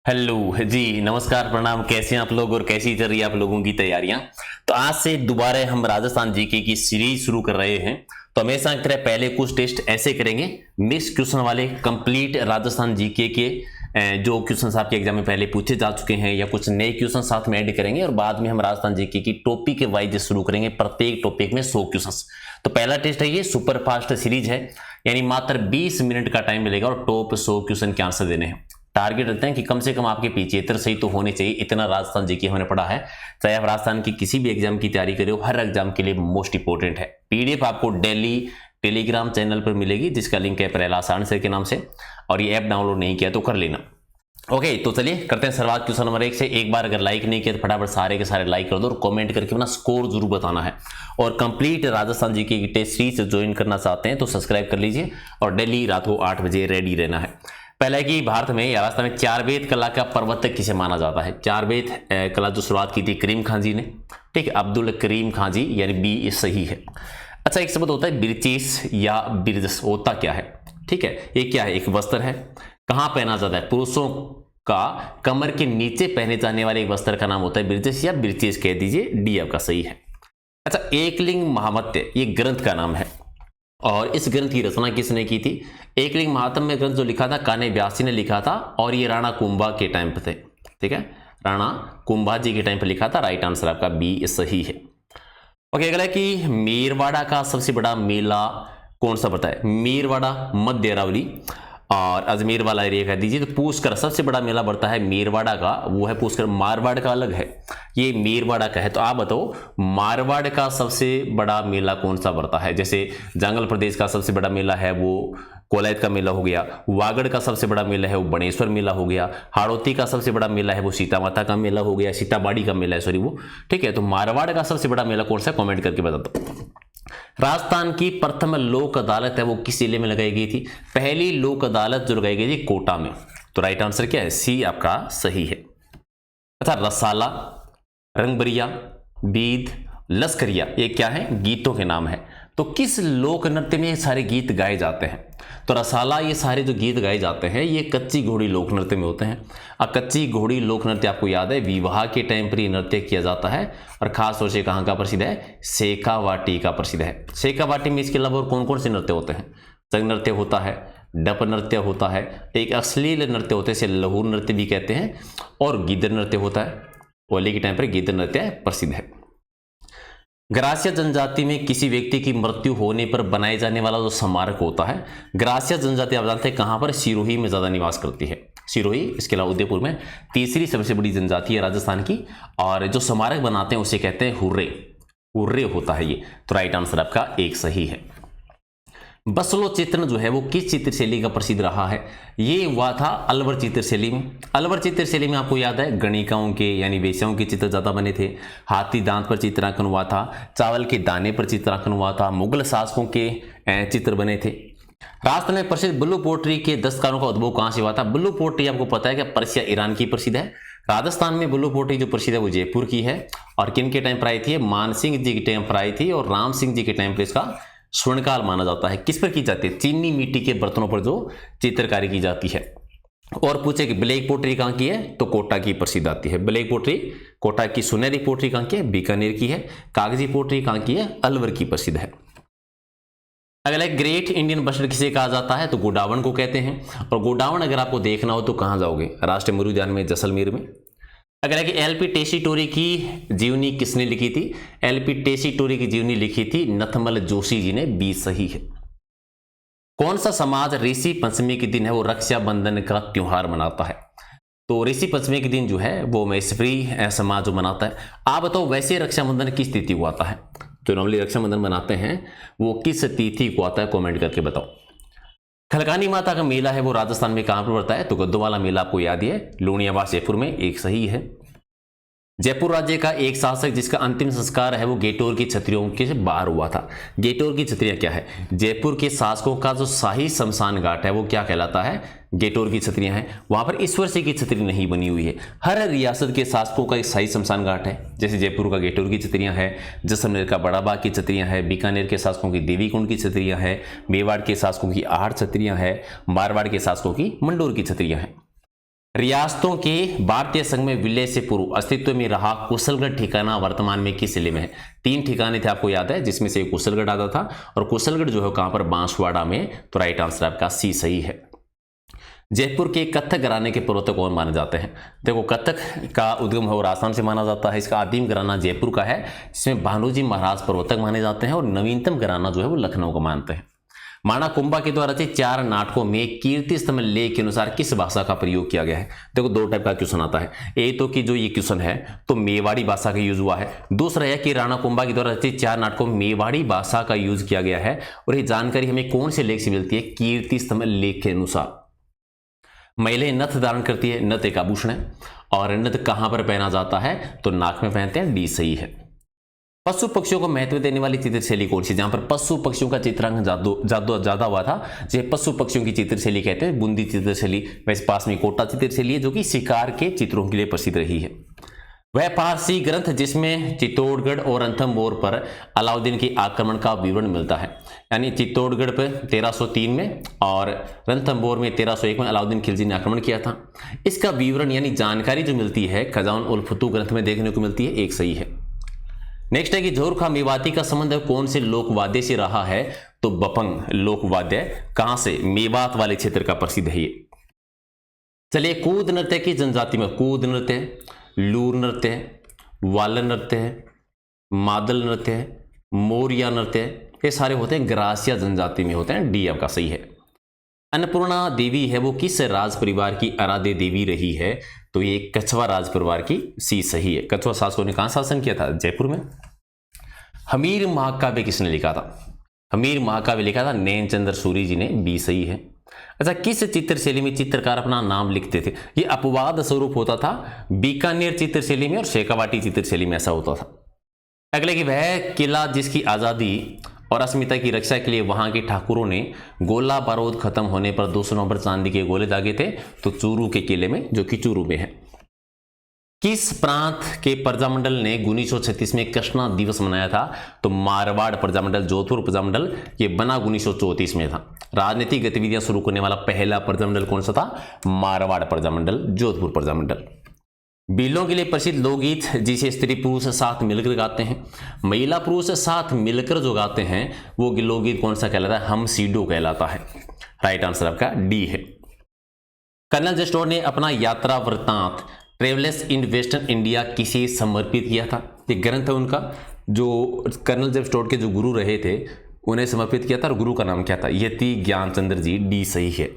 Hello जी, नमस्कार, प्रणाम। कैसे हैं आप लोग और कैसी चल रही है आप लोगों की तैयारियां? तो आज से दोबारा हम राजस्थान जीके की सीरीज शुरू कर रहे हैं। तो हमेशा की तरह पहले कुछ टेस्ट ऐसे करेंगे, मिक्स क्वेश्चन वाले, कंप्लीट राजस्थान जीके के जो क्वेश्चन आपके एग्जाम में पहले पूछे जा चुके हैं या कुछ नए क्वेश्चन साथ में ऐड करेंगे और बाद में हम राजस्थान जीके की टॉपिक वाइज शुरू करेंगे। प्रत्येक टॉपिक में 100 क्वेश्चन। तो पहला टेस्ट है, ये सुपर फास्ट सीरीज है, यानी मात्र 20 मिनट का टाइम मिलेगा और टॉप 100 क्वेश्चन के आंसर देने हैं। टारगेट रखते हैं कि कम से कम आपके 75 सही तो होने चाहिए, इतना राजस्थान जीके हमने पढ़ा है। चाहे आप राजस्थान की किसी भी एग्जाम की तैयारी कर रहे हो, हर एग्जाम के लिए मोस्ट इंपोर्टेंट है। पीडीएफ आपको डेली टेलीग्राम चैनल पर मिलेगी, जिसका लिंक है प्रहलाद आसान सर के नाम से, और ये ऐप डाउनलोड नहीं किया तो कर लेना। ओके, तो चलिए करते हैं शुरुआत क्वेश्चन नंबर 1 से। एक बार अगर लाइक नहीं किया तो फटाफट सारे के सारे लाइक कर दो और कमेंट करके अपना स्कोर जरूर बताना है। और कंप्लीट राजस्थान जीके की टेस्ट सीरीज ज्वाइन करना चाहते हैं तो सब्सक्राइब कर लीजिए और डेली रात को 8 बजे रेडी रहना है। पहला है कि भारत में या राजस्थान में चार वेद कला का प्रवर्तक किसे माना जाता है? चार वेद कला जो शुरुआत की थी करीम खान जी ने, ठीक है, अब्दुल करीम खान जी, यानी बी ये सही है। अच्छा, एक शब्द होता है बिरचेस या बिरजस, होता क्या है? ठीक है, ये क्या है? एक वस्त्र है। कहाँ पहना जाता है? पुरुषों का कमर के नीचे पहने जाने वाले एक वस्त्र का नाम होता है बिरजस या बिरचेस कह दीजिए, डी आपका सही है। अच्छा, एकलिंग महामत्य ये ग्रंथ का नाम है और इस ग्रंथ की रचना किसने की थी? एकलिंग महात्म्य ग्रंथ जो लिखा था कान्ह व्यासी ने लिखा था और ये राणा कुंभा के टाइम पे थे। ठीक है, राणा कुंभा जी के टाइम पे लिखा था। राइट आंसर आपका बी सही है। ओके, अगला है कि मेरवाड़ा का सबसे बड़ा मेला कौन सा पड़ता है? मेरवाड़ा मध्य अरावली और अजमेर वाला एरिया कह दीजिए। तो पुष्कर सबसे बड़ा मेला बढ़ता है मेरवाड़ा का, वो है पुष्कर। मारवाड़ का अलग है, ये मेरवाड़ा का है। तो आप बताओ मारवाड़ का सबसे बड़ा मेला कौन सा बढ़ता है? जैसे जंगल प्रदेश का सबसे बड़ा मेला है वो कोलायत का मेला हो गया, वागड़ का सबसे बड़ा मेला है वो बनेश्वर मेला हो गया, हाड़ौती का सबसे बड़ा मेला है वो सीता माता का मेला हो गया, सीताबाड़ी का मेला है सॉरी वो। ठीक है, तो मारवाड़ का सबसे बड़ा मेला कौन सा? कमेंट करके बता दो। राजस्थान की प्रथम लोक अदालत है वो किस जिले में लगाई गई थी? पहली लोक अदालत जो लगाई गई थी कोटा में। तो राइट आंसर क्या है? सी आपका सही है। अच्छा, रसाला, रंगबरिया, बीद, लश्करिया ये क्या है? गीतों के नाम है। तो किस लोक नृत्य में ये सारे गीत गाए जाते हैं? तो रसाला ये सारे जो गीत गाए जाते हैं ये कच्ची घोड़ी लोक नृत्य में होते हैं। अब कच्ची घोड़ी लोक नृत्य आपको याद है विवाह के टाइम पर नृत्य किया जाता है और खास तौर से कहाँ का प्रसिद्ध है? शेखावाटी का प्रसिद्ध है। शेखावाटी में इसके अलावा और कौन कौन से नृत्य होते हैं? संग नृत्य होता है, डप नृत्य होता है, एक अश्लील नृत्य होते हैं इसे लहू नृत्य भी कहते हैं, और गिद्ध नृत्य होता है। होली के टाइम पर गिद्ध नृत्य प्रसिद्ध है। ग्रासिया जनजाति में किसी व्यक्ति की मृत्यु होने पर बनाए जाने वाला जो स्मारक होता है, ग्रासिया जनजाति आप जानते हैं कहां पर? सिरोही में ज्यादा निवास करती है। सिरोही, इसके अलावा उदयपुर में तीसरी सबसे बड़ी जनजाति है राजस्थान की, और जो स्मारक बनाते हैं उसे कहते हैं हुर्रे। हुर्रे होता है ये। तो राइट आंसर आपका एक सही है। बसलो चित्रण जो है वो किस चित्र शैली का प्रसिद्ध रहा है? ये हुआ था अलवर चित्र शैली में। अलवर चित्र शैली में आपको याद है गणिकाओं के यानी वेश्याओं के चित्र ज्यादा बने थे, हाथी दांत पर चित्रांकन हुआ था, चावल के दाने पर चित्रांकन हुआ था, मुगल शासकों के चित्र बने थे। राजस्थान में प्रसिद्ध ब्लू पोट्री के दस्तकारों का उद्भव कहां से हुआ था? ब्लू पोट्री आपको पता है कि पर्सिया ईरान की प्रसिद्ध है। राजस्थान में ब्लू पोट्री जो प्रसिद्ध है वो जयपुर की है। और किन के टाइम पर आई थी? मान सिंह जी के टाइम पर आई थी और राम सिंह जी के टाइम पर इसका स्वर्णकाल माना जाता है। किस पर की जाती है? चीनी मिट्टी के बर्तनों पर जो चित्रकारी की जाती है। और पूछे कि ब्लैक पोट्री कहां की है? तो कोटा की प्रसिद्ध आती है ब्लैक पोट्री। कोटा की। सुनहरी पोट्री कहां की है? बीकानेर की है। कागजी पोट्री कहां की है? अलवर की प्रसिद्ध है। अगला ग्रेट इंडियन बस्टर्ड किसे कहा जाता है? तो गोडावण को कहते हैं। और गोडावण अगर आपको देखना हो तो कहां जाओगे? राष्ट्रीय मृद्यान में जैसलमेर में। अगर है कि एलपी टेसीटोरी की जीवनी किसने लिखी थी? एलपी टेसीटोरी की जीवनी लिखी थी नथमल जोशी जी ने, बी सही है। कौन सा समाज ऋषि पंचमी के दिन है वो रक्षाबंधन का त्योहार मनाता है? तो ऋषि पंचमी के दिन जो है वो मैसफ्री समाज जो मनाता है। आप बताओ वैसे रक्षाबंधन किस तिथि को आता है? जो नॉर्मली रक्षाबंधन मनाते हैं वो किस तिथि को आता है? कमेंट करके बताओ। खलकानी माता का मेला है वो राजस्थान में कहां पर पड़ता है? तो गद्दोवाला मेला आपको याद है लूणियावास जयपुर में, एक सही है। जयपुर राज्य का एक शासक जिसका अंतिम संस्कार है वो गेटोर की छतरियों के बाहर हुआ था। गेटोर की छतरियां क्या है? जयपुर के शासकों का जो शाही शमशान घाट है वो क्या कहलाता है? गेटोर की छतरियां हैं। वहां पर ईश्वर सिंह की छतरी नहीं बनी हुई है। हर रियासत के शासकों का एक शाही शमशान घाट है। जैसे जयपुर का गेटोर की छतरियां है, जैसलमेर का बड़ा बाग की छतरियां है, बीकानेर के शासकों की देवी कुंड की छतरियां है, मेवाड़ के शासकों की आहड़ छतरियां है, मारवाड़ के शासकों की मंडोर की छतरियां हैं। रियासतों के भारतीय संघ में विलय से पूर्व अस्तित्व में रहा कुशलगढ़ ठिकाना वर्तमान में किस जिले में है? 3 ठिकाने थे, आपको याद है, जिसमें से कुशलगढ़ आता था, और कुशलगढ़ जो है कहां पर? बांसवाड़ा में। तो राइट आंसर आपका सी सही है। जयपुर के कथक घराने के प्रवर्तक कौन माने जाते हैं? देखो, कथक का उद्गम है वो राजस्थान से माना जाता है। इसका आदिम घराना जयपुर का है, जिसमें भानुजी महाराज प्रवर्तक माने जाते हैं, और नवीनतम घराना जो है वो लखनऊ का मानते हैं। माणा कुंभा के द्वारा रचित 4 नाटकों में कीर्ति स्तंभ लेख के अनुसार किस भाषा का प्रयोग किया गया है? देखो, 2 टाइप का क्वेश्चन आता है। एक तो कि जो ये क्वेश्चन है तो मेवाड़ी भाषा का यूज हुआ है। दूसरा है कि राणा कुंभा के द्वारा रचित 4 नाटकों में मेवाड़ी भाषा का यूज किया गया है। और ये जानकारी हमें कौन से लेख से मिलती है? कीर्ति स्तंभ लेख के अनुसार। महिलाएं नथ धारण करती है, नथ एक आभूषण है, और नथ कहां पर पहना जाता है? तो नाक में पहनते हैं, डी सही है। पशु पक्षियों को महत्व देने वाली चित्रशैली कौन सी? जहां पर पशु पक्षियों का चित्रांकन ज्यादा हुआ था, जिसे पशु पक्षियों की चित्रशैली कहते हैं, बूंदी चित्रशैली। वैसे पास में कोटा चित्रशैली है, जो कि शिकार के चित्रों के लिए प्रसिद्ध रही है। वह पारसी ग्रंथ जिसमें चित्तौड़गढ़ और रणथंभौर पर अलाउद्दीन के आक्रमण का विवरण मिलता है, यानी चित्तौड़गढ़ पर 1303 में और रणथंभौर में 1301 में अलाउद्दीन खिलजी ने आक्रमण किया था। इसका विवरण यानी जानकारी जो मिलती है खजान उल फतूह ग्रंथ में देखने को मिलती है, एक सही है। नेक्स्ट है कि जोहर खां मेवाती का संबंध कौन से लोकवाद्य से रहा है? तो बपंग लोकवाद्य कहां से? मेवात वाले क्षेत्र का प्रसिद्ध है ये। चलिए, कूद नृत्य की जनजाति में कूद नृत्य, लूर नृत्य, वालन नृत्य, मादल नृत्य, मोरिया नृत्य, ये सारे होते हैं ग्रासिया जनजाति में होते हैं, डी आपका सही है। अन्नपूर्णा देवी है वो किस राज परिवार की आराध्य देवी रही है? तो ये कछवा राज परिवार की, सी सही है। कछवा शासकों ने कहां शासन किया था? जयपुर में। हमीर महाकाव्य किसने लिखा था? हमीर महाकाव्य लिखा था नैनचंद्र सूरी जी ने, बी सही है। अच्छा, किस चित्रशैली में चित्रकार अपना नाम लिखते थे? ये अपवाद स्वरूप होता था बीकानेर चित्रशैली में और शेखावाटी चित्रशैली में ऐसा होता था। अगले कि वह किला जिसकी आजादी और अस्मिता की रक्षा के लिए वहां के ठाकुरों ने गोला बारूद खत्म होने पर 200 नंबर चांदी के गोले दागे थे, तो चूरू के किले में, जो कि चूरू में है। किस प्रांत के प्रजामंडल ने 1936 में कृष्णा दिवस मनाया था? तो मारवाड़ प्रजामंडल, जोधपुर प्रजामंडल, ये बना 1934 में था। राजनीतिक गतिविधियां शुरू करने वाला पहला प्रजामंडल कौन सा था? मारवाड़ प्रजामंडल, जोधपुर प्रजामंडल। बिलों के लिए प्रसिद्ध लोकगीत जिसे स्त्री पुरुष साथ मिलकर गाते हैं, महिला पुरुष साथ मिलकर जो गाते हैं वो लोकगीत कौन सा कहलाता है? हम सीडो कहलाता है। राइट आंसर आपका डी है। कर्नल जस्टोर ने अपना यात्रा वृत्तांत ट्रेवल्स इन वेस्टर्न इंडिया किसे समर्पित किया था? ये ग्रंथ है उनका, जो कर्नल जस्टोर के जो गुरु रहे थे उन्हें समर्पित किया था, और गुरु का नाम क्या था? यति ज्ञानचंद्र जी, डी सही है।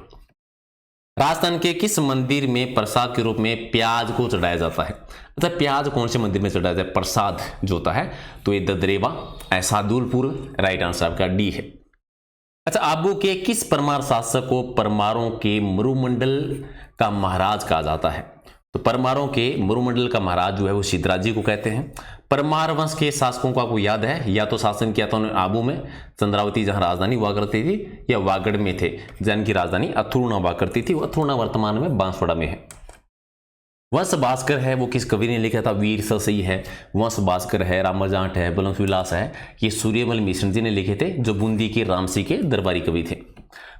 राजस्थान के किस मंदिर में प्रसाद के रूप में प्याज को चढ़ाया जाता है? अच्छा, प्याज कौन से मंदिर में चढ़ाया जाता है? प्रसाद जो होता है, तो ये ददरेवा, सादुलपुर, राइट आंसर आपका डी है। अच्छा, आबू के किस परमार शासक को परमारों के मरुमंडल का महाराज कहा जाता है? तो परमारों के मरुमंडल का महाराज जो है वो सिद्धराज जी को कहते हैं। परमार वंश के शासकों को आपको याद है, या तो शासन किया था उन्होंने आबू में, चंद्रावती जहां राजधानी हुआ करती थी, या वागड़ में थे जिनकी राजधानी अथुर्णा हुआ करती थी। अथुर्णा वर्तमान में बांसवाड़ा में है। वंश भास्कर है वो किस कवि ने लिखा था? वीर सही है। वंश भास्कर है, रामजाट है, बलवंत विलास है, ये सूर्यमल मिश्र जी ने लिखे थे, जो बूंदी के रामसी के दरबारी कवि थे।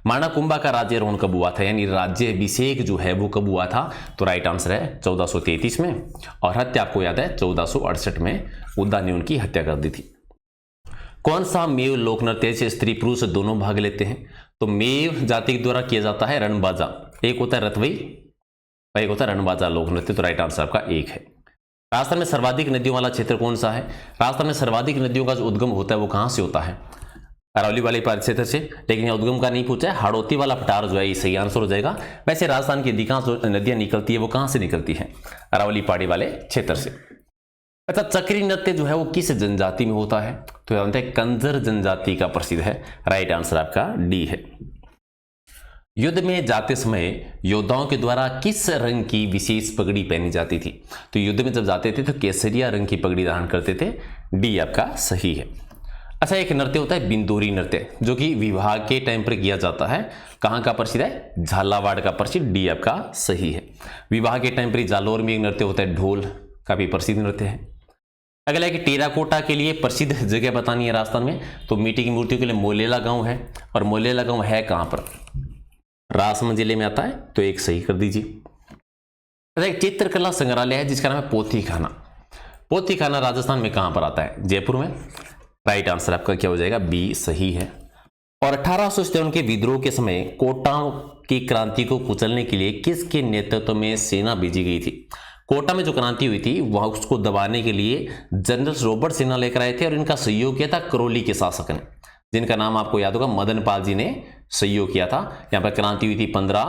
माणा कुंभा का राज्यारोहण कब हुआ था, यानी राज्य अभिषेक जो है वो कब हुआ था? तो राइट आंसर है 1433 में, और हत्या आपको याद है 1468 में उद्दा ने उनकी हत्या कर दी थी। कौन सा मेव लोक नृत्य से स्त्री पुरुष दोनों भाग लेते हैं? तो मेव जाति के द्वारा किया जाता है रणबाजा, एक होता है रतवई, एक होता है रणबाजा लोक नृत्य, तो राइट आंसर आपका एक है। राजस्थान में सर्वाधिक नदियों वाला क्षेत्र कौन सा है? राजस्थान में सर्वाधिक नदियों का जो उद्गम होता है वो कहां से होता है? अरवली वाले क्षेत्र से, लेकिन यहाँ उद्गम का नहीं पूछा है। हाड़ौती वाला पठार जो है ये सही आंसर हो जाएगा। वैसे राजस्थान की अधिकांश नदियां निकलती है वो कहां से निकलती है? अरवली पहाड़ी वाले क्षेत्र से। अच्छा, चक्री नृत्य जो है वो किस जनजाति में होता है? तो जानते हैं कंजर जनजाति का प्रसिद्ध है। राइट आंसर आपका डी है। युद्ध में जाते समय योद्धाओं के द्वारा किस रंग की विशेष पगड़ी पहनी जाती थी? तो युद्ध में जब जाते थे तो केसरिया रंग की पगड़ी धारण करते थे, डी आपका सही है। अच्छा, एक नृत्य होता है बिंदोरी नृत्य, जो कि विवाह के टाइम पर किया जाता है, कहां का प्रसिद्ध है? झालावाड़ का प्रसिद्ध, डी आपका सही है। विवाह के टाइम पर जालोर में एक नृत्य होता है ढोल, का भी प्रसिद्ध नृत्य है। अगला है कि टेराकोटा के लिए प्रसिद्ध जगह बतानी है राजस्थान में, तो मिट्टी की मूर्तियों के लिए मोलेला गांव है, और मोलेला गांव है कहां पर? राजसमंद जिले में आता है, तो एक सही कर दीजिए। अच्छा, एक चित्रकला संग्रहालय है जिसका नाम है पोथी खाना। पोथी खाना राजस्थान में कहां पर आता है? जयपुर में। राइट आंसर आपका क्या हो जाएगा? बी सही है। और 1857 के विद्रोह के समय कोटा की क्रांति को कुचलने के लिए किसके नेतृत्व में सेना भेजी गई थी? कोटा में जो क्रांति हुई थी वह उसको दबाने के लिए जनरल रॉबर्ट सेना लेकर आए थे और इनका सहयोग किया था करौली के शासक ने, जिनका नाम आपको याद होगा, मदन पाल जी ने सहयोग किया था। यहां पर क्रांति हुई थी 15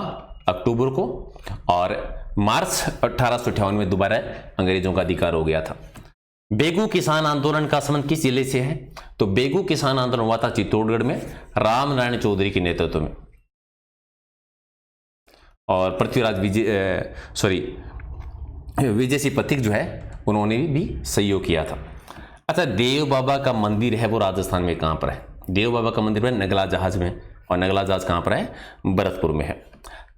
अक्टूबर को और मार्च 1858 में दोबारा अंग्रेजों का अधिकार हो गया था। बेगू किसान आंदोलन का संबंध किस जिले से है? तो बेगू किसान आंदोलन हुआ था चित्तौड़गढ़ में, राम नारायण चौधरी के नेतृत्व में। और पृथ्वीराज विजय सिंह पथिक जो है उन्होंने भी सहयोग किया था। अच्छा, देव बाबा का मंदिर है वो राजस्थान में कहां पर है? देव बाबा का मंदिर है नगला जहाज में, और नगला जहाज कहां पर है? भरतपुर में है।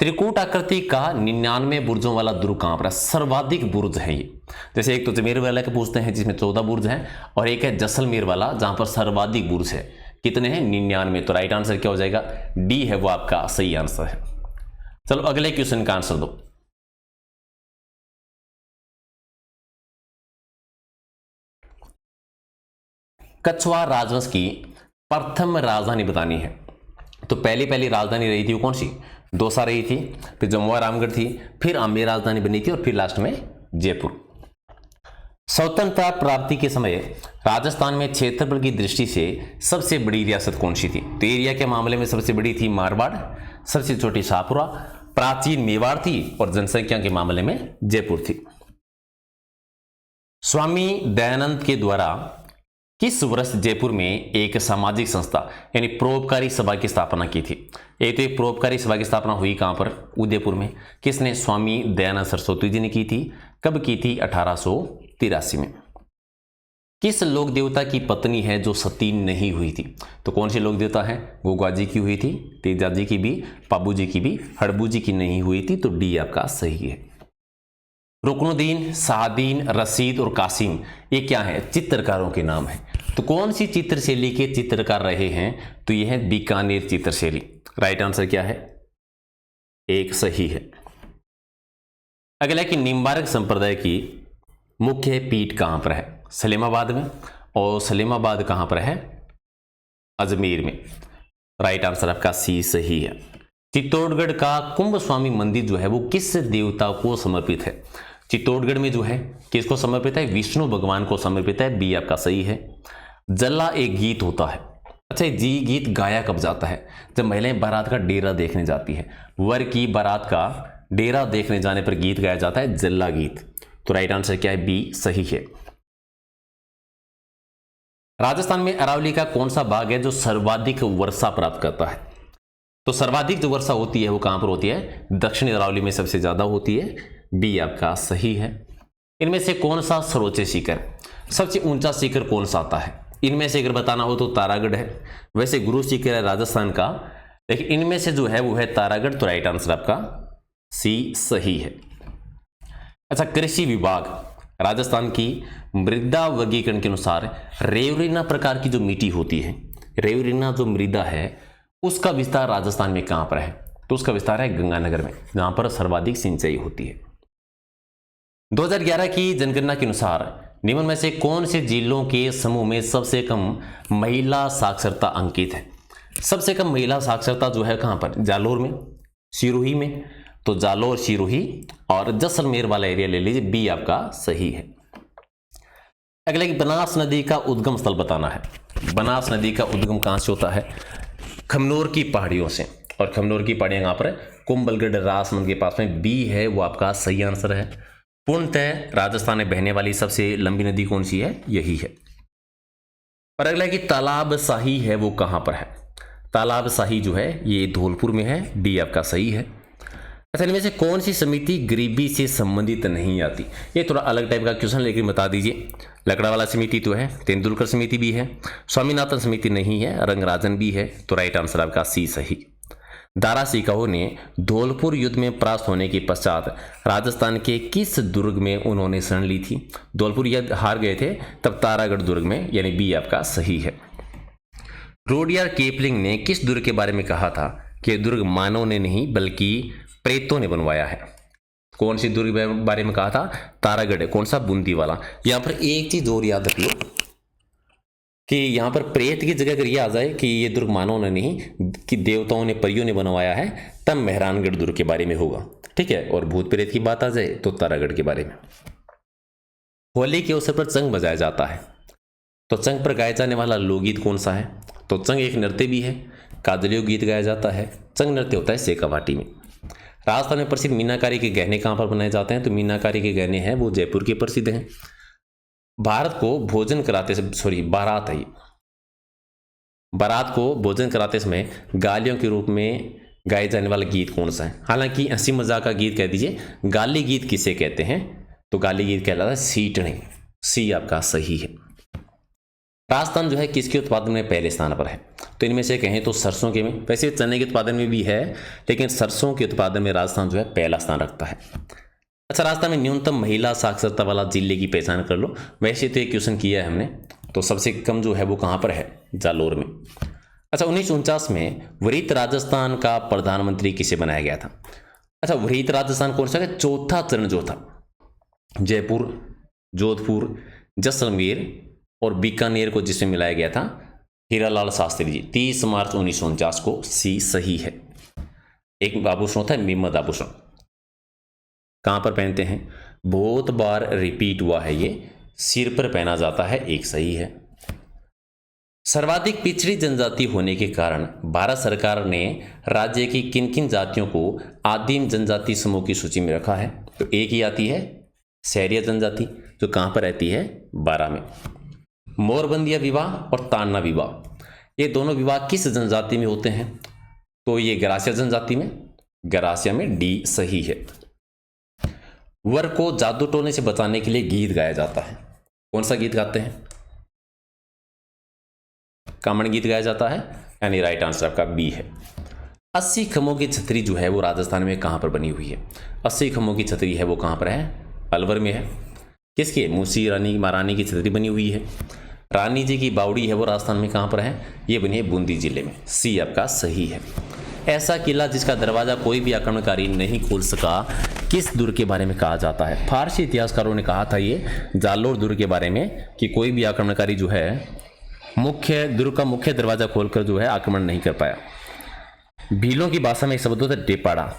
त्रिकूट आकृति का 99 बुर्जों वाला दुर्ग कहां पर है? सर्वाधिक बुर्ज है ये। जैसे एक तो जमेर वाला के पूछते हैं जिसमें 14 बुर्ज हैं, और एक है जैसलमेर वाला जहां पर सर्वाधिक बुर्ज है। कितने हैं? 99। तो राइट आंसर क्या हो जाएगा? डी है वो आपका सही आंसर है। चलो अगले क्वेश्चन का आंसर दो। कछवार राजवंश की प्रथम राजधानी बतानी है। तो पहली राजधानी रही थी वो कौन सी? दौसा रही थी, फिर जमुआ रामगढ़ थी, फिर आमेर राजधानी बनी थी और फिर लास्ट में जयपुर। स्वतंत्रता प्राप्ति के समय राजस्थान में क्षेत्रफल की दृष्टि से सबसे बड़ी रियासत कौन सी थी? तो एरिया के मामले में सबसे बड़ी थी मारवाड़, सबसे छोटी शाहपुरा, प्राचीन मेवाड़ थी और जनसंख्या के मामले में जयपुर थी। स्वामी दयानंद के द्वारा किस वर्ष जयपुर में एक सामाजिक संस्था यानी परोपकारी सभा की स्थापना की थी? एक तो एक परोपकारी सभा की स्थापना हुई कहां पर? उदयपुर में। किसने? स्वामी दयानंद सरस्वती जी ने की थी। कब की थी? 1883 में। किस लोक देवता की पत्नी है जो सती नहीं हुई थी? तो कौन सी लोक देवता है? गोगा जी की हुई थी, तेजा जी की भी, पाबू जी की भी, हड़बू जी की नहीं हुई थी। तो डी आपका सही है। रुकनुद्दीन, शाहदीन, रशीद और कासिम ये क्या है? चित्रकारों के नाम है। तो कौन सी चित्रशैली के चित्रकार रहे हैं? तो यह है बीकानेर चित्रशैली। राइट आंसर क्या है? एक सही है। अगला कि निम्बार्क संप्रदाय की मुख्य पीठ कहां पर है? सलेमाबाद में। और सलेमाबाद कहां पर है? अजमेर में। राइट आंसर आपका सी सही है। चित्तौड़गढ़ का कुंभ स्वामी मंदिर जो है वो किस देवता को समर्पित है? चित्तौड़गढ़ में जो है किसको समर्पित है? विष्णु भगवान को समर्पित है। बी आपका सही है। जल्ला एक गीत होता है। अच्छा, जी गीत गाया कब जाता है? जब महिलाएं बारात का डेरा देखने जाती है। वर की बारात का डेरा देखने जाने पर गीत गाया जाता है जल्ला गीत। तो राइट आंसर क्या है? बी सही है। राजस्थान में अरावली का कौन सा भाग है जो सर्वाधिक वर्षा प्राप्त करता है? तो सर्वाधिक जो वर्षा होती है वो कहां पर होती है? दक्षिणी अरावली में सबसे ज्यादा होती है। बी आपका सही है। इनमें से कौन सा सर्वोच्च शिखर, सबसे ऊंचा शिखर कौन सा आता है? इनमें से अगर बताना हो तो तारागढ़ है। वैसे गुरु शिखर है राजस्थान का, लेकिन इनमें से जो है वो है तारागढ़। तो राइट आंसर आपका सी सही है। अच्छा, कृषि विभाग राजस्थान की मृदा वर्गीकरण के अनुसार रेवरिना प्रकार की जो मिट्टी होती है, रेवरिना जो मृदा है उसका विस्तार राजस्थान में कहां पर है? तो उसका विस्तार है गंगानगर में, जहां पर सर्वाधिक सिंचाई होती है। 2011 की जनगणना के अनुसार निम्न में से कौन से जिलों के समूह में सबसे कम महिला साक्षरता अंकित है? सबसे कम महिला साक्षरता जो है कहां पर? जालोर में, सिरोही में। तो जालोर, सिरोही और जैसलमेर वाला एरिया ले लीजिए। बी आपका सही है। अगला कि बनास नदी का उद्गम स्थल बताना है। बनास नदी का उद्गम कहां से होता है? खमनोर की पहाड़ियों से। और खमनोर की पहाड़ियां कहां पर है? कुंभलगढ़ राजमंद के पास में। बी है वो आपका सही आंसर है। पूर्णतः राजस्थान में बहने वाली सबसे लंबी नदी कौन सी है? यही है। और अगला कि तालाब शाही है वो कहां पर है? तालाब शाही जो है ये धौलपुर में है। डी आपका सही है। अच्छा, इनमें से कौन सी समिति गरीबी से संबंधित नहीं आती? ये थोड़ा अलग टाइप का क्वेश्चन लेकिन बता दीजिए। लकड़ावाला समिति तो है, तेंदुलकर समिति भी है, स्वामीनाथन समिति नहीं है, रंगराजन भी है। तो राइट आंसर आपका सी सही। दारा सिकाहो ने धौलपुर युद्ध में परास्त होने के पश्चात राजस्थान के किस दुर्ग में उन्होंने शरण ली थी? धौलपुर युद्ध हार गए थे तब तारागढ़ दुर्ग में, यानी बी आपका सही है। रुडयार्ड किपलिंग ने किस दुर्ग के बारे में कहा था कि दुर्ग मानव ने नहीं बल्कि प्रेतों ने बनवाया है? कौन सी दुर्ग के बारे में कहा था? तारागढ़। कौन सा? बूंदी वाला। यहां पर एक चीज और याद रख लो कि यहाँ पर प्रेत की जगह अगर ये आ जाए कि ये दुर्ग मानव ने नहीं कि देवताओं ने, परियों ने बनवाया है, तब मेहरानगढ़ दुर्ग के बारे में होगा, ठीक है। और भूत प्रेत की बात आ जाए तो तारागढ़ के बारे में। होली के अवसर पर चंग बजाया जाता है, तो चंग पर गाया जाने वाला लोकगीत कौन सा है? तो चंग एक नृत्य भी है, कादलियों गीत गाया जाता है। चंग नृत्य होता है शेखावाटी में। राजस्थान में प्रसिद्ध मीनाकारी के गहने कहाँ पर बनाए जाते हैं? तो मीनाकारी के गहने हैं वो जयपुर के प्रसिद्ध हैं। भारत को भोजन कराते, सॉरी बारात है, बारात को भोजन कराते समय गालियों के रूप में गाए जाने वाला गीत कौन सा है? हालांकि हंसी मजाक का गीत कह दीजिए, गाली गीत किसे कहते हैं? तो गाली गीत कहलाता है सीटने। सी आपका सही है। राजस्थान जो है किसके उत्पादन में पहले स्थान पर है? तो इनमें से कहें तो सरसों के में, वैसे चने के उत्पादन में भी है, लेकिन सरसों के उत्पादन में राजस्थान जो है पहला स्थान रखता है। अच्छा, राजस्थान में न्यूनतम महिला साक्षरता वाला जिले की पहचान कर लो। वैसे तो एक क्वेश्चन किया है हमने, तो सबसे कम जो है वो कहाँ पर है? जालोर में। अच्छा, 1949 में वृहत राजस्थान का प्रधानमंत्री किसे बनाया गया था? अच्छा, वृहत राजस्थान कौन सा है? चौथा चरण जो था, जयपुर, जोधपुर, जैसलमेर और बीकानेर को जिसमें मिलाया गया था हीरालाल शास्त्री जी, 30 मार्च 1949 को। सी सही है। एक आभूषण होता है मीमद आभूषण, कहां पर पहनते हैं? बहुत बार रिपीट हुआ है ये, सिर पर पहना जाता है। एक सही है। सर्वाधिक पिछड़ी जनजाति होने के कारण भारत सरकार ने राज्य की किन किन जातियों को आदिम जनजाति समूह की सूची में रखा है? तो एक ही आती है सहरिया जनजाति, जो कहां पर रहती है? बारा में। मोरबंदिया विवाह और तान्ना विवाह, ये दोनों विवाह किस जनजाति में होते हैं? तो ये गरासिया जनजाति में, गरासिया में। डी सही है। वर को जादू टोने से बचाने के लिए गीत गाया जाता है, कौन सा गीत गाते हैं? कामण गीत गाया जाता है, यानी राइट आंसर आपका बी है। 80 खम्भों की छतरी जो है वो राजस्थान में कहां पर बनी हुई है? 80 खम्भों की छतरी है वो कहां पर है? अलवर में है। किसकी? मूसी रानी महारानी की छतरी बनी हुई है। रानी जी की बावड़ी है वो राजस्थान में कहां पर है? ये बनी है बूंदी जिले में। सी आपका सही है। ऐसा किला जिसका दरवाजा कोई भी आक्रमणकारी नहीं खोल सका, किस दुर्ग के बारे में कहा जाता है? फारसी इतिहासकारों ने कहा था ये जालोर दुर्ग के बारे में कि कोई भी आक्रमणकारी जो है मुख्य दुर्ग का मुख्य दरवाजा खोलकर जो है आक्रमण नहीं कर पाया। भीलों की भाषा में एक शब्द होता है डेपाड़ा।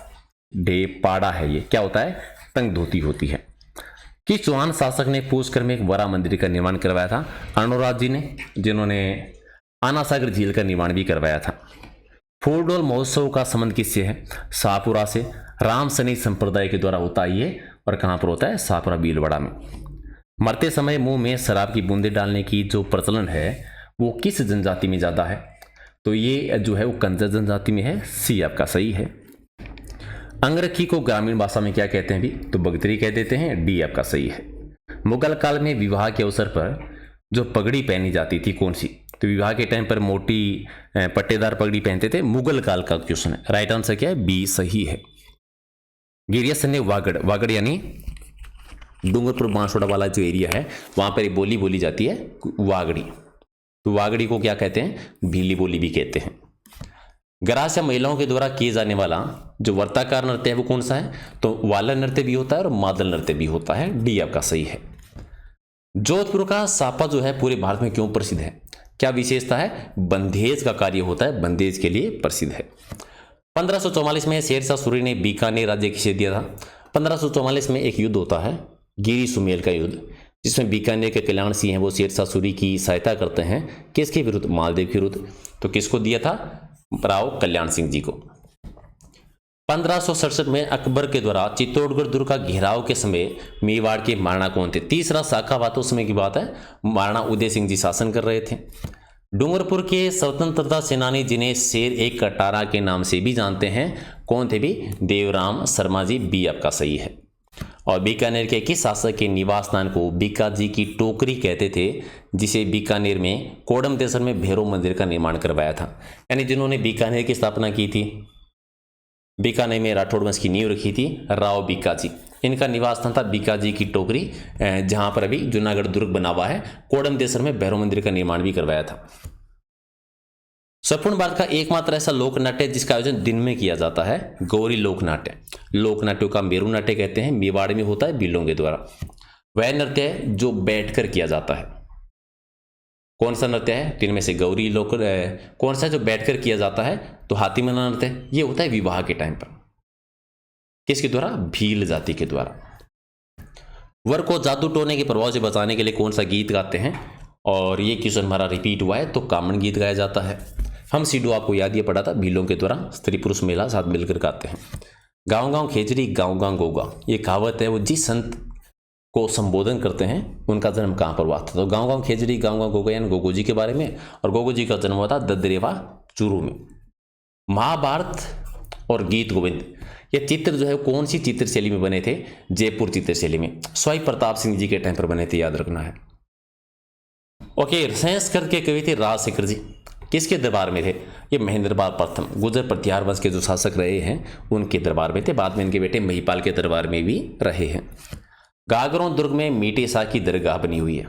डेपाड़ा है ये, क्या होता है? तंग धोती होती है। किस चौहान शासक ने पुष्कर में एक वरा मंदिर का निर्माण करवाया था? अर्णोराज जी ने, जिन्होंने आनासागर झील का निर्माण भी करवाया था। फूलडोल महोत्सव का संबंध किससे है? शाहपुरा से। राम सैनिक संप्रदाय के द्वारा होता है ये, और कहां पर होता है? शाहपुरा भीलवाड़ा में। मरते समय मुंह में शराब की बूंदें डालने की जो प्रचलन है वो किस जनजाति में ज्यादा है? तो ये जो है वो कंजर जनजाति में है। सी आपका सही है। अंगरखी को ग्रामीण भाषा में क्या कहते हैं भी? तो बगतरी कह देते हैं। डी आपका सही है। मुगल काल में विवाह के अवसर पर जो पगड़ी पहनी जाती थी कौन सी? तो विवाह के टाइम पर मोटी पट्टेदार पगड़ी पहनते थे। मुगल काल का क्वेश्चन है। राइट आंसर क्या है? बी सही है। गिरियासन्य वागड़, वागड़ यानी डूंगरपुर बांसवाड़ा वाला जो एरिया है वहां पर बोली बोली जाती है वागड़ी। तो वागड़ी को क्या कहते हैं? भीली बोली भी कहते हैं। गरासिया महिलाओं के द्वारा किए जाने वाला जो वर्ताकार नृत्य है वो कौन सा है? तो वाला नृत्य भी होता है और मादल नृत्य भी होता है। डी आपका सही है। जोधपुर का सापा जो है पूरे भारत में क्यों प्रसिद्ध है? क्या विशेषता है? बंदेज का कार्य होता है, बंदेज के लिए प्रसिद्ध है। 1544 में शेरशाह सूरी ने बीकानेर राज्य किसे दिया था? 1544 में एक युद्ध होता है गिरी सुमेल का युद्ध, जिसमें बीकानेर के कल्याण सिंह हैं वो शेरशाह सूरी की सहायता करते हैं। किसके विरुद्ध? मालदेव के विरुद्ध। तो किसको दिया था? राव कल्याण सिंह जी को। 1567 में अकबर के द्वारा चित्तौड़गढ़ दुर्ग का घेराव के समय मेवाड़ के महाराणा कौन थे? तीसरा साखावातों समय की बात है, महाराणा उदय सिंह जी शासन कर रहे थे। डूंगरपुर के स्वतंत्रता सेनानी जिन्हें शेर एक कटारा के नाम से भी जानते हैं कौन थे भी? देवराम शर्मा जी। बी आपका सही है। और बीकानेर के किस शासक के निवास स्थान को बीकाजी की टोकरी कहते थे, जिसे बीकानेर में कोडमदेसर में भैरव मंदिर का निर्माण करवाया था? यानी जिन्होंने बीकानेर की स्थापना की थी, बीकानेर में राठौड़ वंश की नींव रखी थी, राव बीकाजी। इनका निवास स्थान था बीकाजी की टोकरी, जहां पर अभी जूनागढ़ दुर्ग बना हुआ है। कोडमदेसर में भैरव मंदिर का निर्माण भी करवाया था। संपूर्ण भारत का एकमात्र ऐसा लोक नाट्य जिसका आयोजन दिन में किया जाता है गौरी लोक नाट्य। लोक नाट्यों का मेरू नाट्य कहते हैं, मेवाड़ में होता है भीलों के द्वारा। वह नृत्य है जो बैठकर किया जाता है। कौन सा नृत्य है? तीन में से गौरी लोक कौन सा जो बैठकर किया जाता है? तो हाथी मना नृत्य। ये होता है विवाह के टाइम पर। किसके द्वारा? भील जाति के द्वारा। वर को जादू टोने के प्रभाव से बचाने के लिए कौन सा गीत गाते हैं? और ये क्वेश्चन हमारा रिपीट हुआ है, तो कामन गीत गाया जाता है। हम सीडो आपको याद ये पढ़ा था, भीलों के द्वारा स्त्री पुरुष महिला साथ मिलकर गाते हैं। गाँव गाँव खेजड़ी गाँव गाँव गोगा, ये कहावत है वो जिस संत को संबोधन करते हैं उनका जन्म कहाँ पर हुआ था? तो गाँव गाँव खेजड़ी गाँव गाँव गोगा यानी गोगो जी के बारे में। और गोगो जी का जन्म हुआ था ददरेवा चूरू में। महाभारत और गीत गोविंद, ये चित्र जो है कौन सी चित्रशैली में बने थे? जयपुर चित्रशैली में। स्वाई प्रताप सिंह जी के टाइम पर बने थे, याद रखना है। ओके, संस्कृत के कवि थे राजशेखर जी। किसके दरबार में थे? ये महेंद्र पाल प्रथम, गुर्जर प्रतिहार वंश के जो शासक रहे हैं उनके दरबार में थे। बाद में इनके बेटे महिपाल के दरबार में भी रहे हैं। गागरों दुर्ग में मीटे शाह की दरगाह बनी हुई है।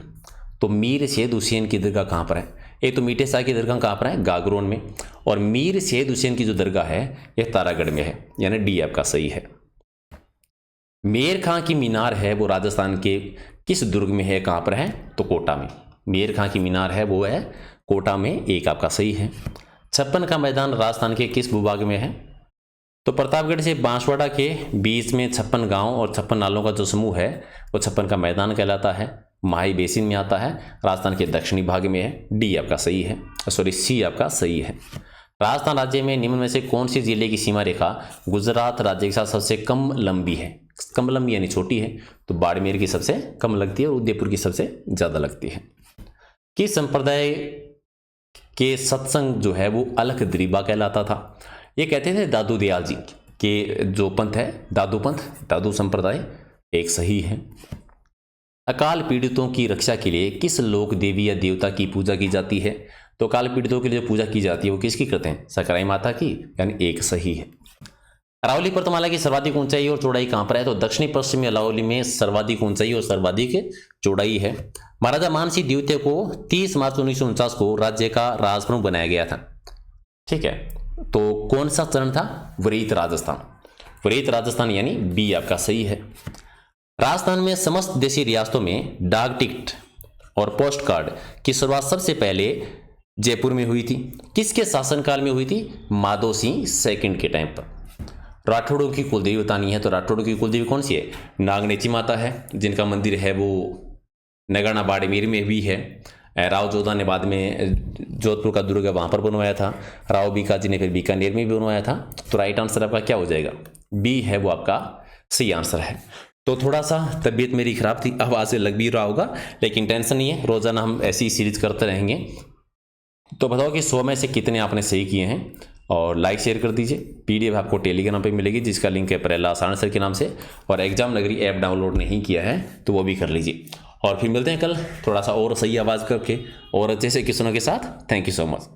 तो मीर सैयद हुसैन की दरगाह कहाँ पर है? एक तो मीटे शाह की दरगाह कहाँ पर है? गागरोन में। और मीर सैयद हुसैन की जो दरगाह है यह तारागढ़ में है, यानी डी आपका सही है। मेर खां की मीनार है वो राजस्थान के किस दुर्ग में है? कहाँ पर है? तो कोटा में। मेर खां की मीनार है वो है कोटा में, एक आपका सही है। छप्पन का मैदान राजस्थान के किस भूभाग में है? तो प्रतापगढ़ से बांसवाड़ा के बीच में 56 गांव और 56 नालों का जो समूह है वो 56 का मैदान कहलाता है। माही बेसिन में आता है, राजस्थान के दक्षिणी भाग में है। डी आपका सही है, सॉरी सी आपका सही है। राजस्थान राज्य में निम्न में से कौन सी जिले की सीमा रेखा गुजरात राज्य के साथ सबसे कम लंबी है? कम लंबी यानी छोटी है, तो बाड़मेर की सबसे कम लगती है और उदयपुर की सबसे ज्यादा लगती है। किस संप्रदाय के सत्संग जो है वो अलख द्रीबा कहलाता था? ये कहते थे दादू दयाल जी के जो पंथ है दादू पंथ, दादू संप्रदाय, एक सही है। अकाल पीड़ितों की रक्षा के लिए किस लोक देवी या देवता की पूजा की जाती है? तो अकाल पीड़ितों के लिए जो पूजा की जाती है वो किसकी करते हैं? सकराई माता की, यानी एक सही है। अरावली पर्वतमाला की सर्वाधिक ऊंचाई और चौड़ाई कहां पर है? तो दक्षिणी पश्चिमी अरावली में सर्वाधिक ऊंचाई और सर्वाधिक चौड़ाई है। महाराजा मानसिंह द्वितीय को 30 मार्च 1949 को राज्य का राजप्रमुख बनाया गया था। ठीक है, तो कौन सा चरण था? वरीत राजस्थान। वरीत राजस्थान यानी बी आपका सही है। राजस्थान में समस्त देशी रियासतों में डाक टिकट और पोस्ट कार्ड की शुरुआत सबसे पहले जयपुर में हुई थी। किसके शासनकाल में हुई थी? माधो सिंह सेकंड के टाइम पर। राठौड़ों की कुलदेवी बतानी है, तो राठौड़ों की कुलदेवी कौन सी है? नागनेची माता है, जिनका मंदिर है वो नगरना बाड़मेर में भी है। राव जोधा ने बाद में जोधपुर का दुर्ग वहां पर बनवाया था। राव बीकाजी ने फिर बीकानेर में भी बनवाया था। तो राइट आंसर आपका क्या हो जाएगा? बी है वो आपका सही आंसर है। तो थोड़ा सा तबीयत मेरी खराब थी, अब आज से लग भी रहा होगा, लेकिन टेंशन नहीं है, रोजाना हम ऐसी सीरीज करते रहेंगे। तो बताओ कि 100 में से कितने आपने सही किए हैं, और लाइक शेयर कर दीजिए। पीडीएफ आपको टेलीग्राम पे मिलेगी जिसका लिंक है प्रहलाद आनंद सर के नाम से। और एग्जाम नगरी ऐप डाउनलोड नहीं किया है तो वो भी कर लीजिए। और फिर मिलते हैं कल थोड़ा सा और सही आवाज़ करके और अच्छे से क्वेश्चनों के साथ। Thank you so much.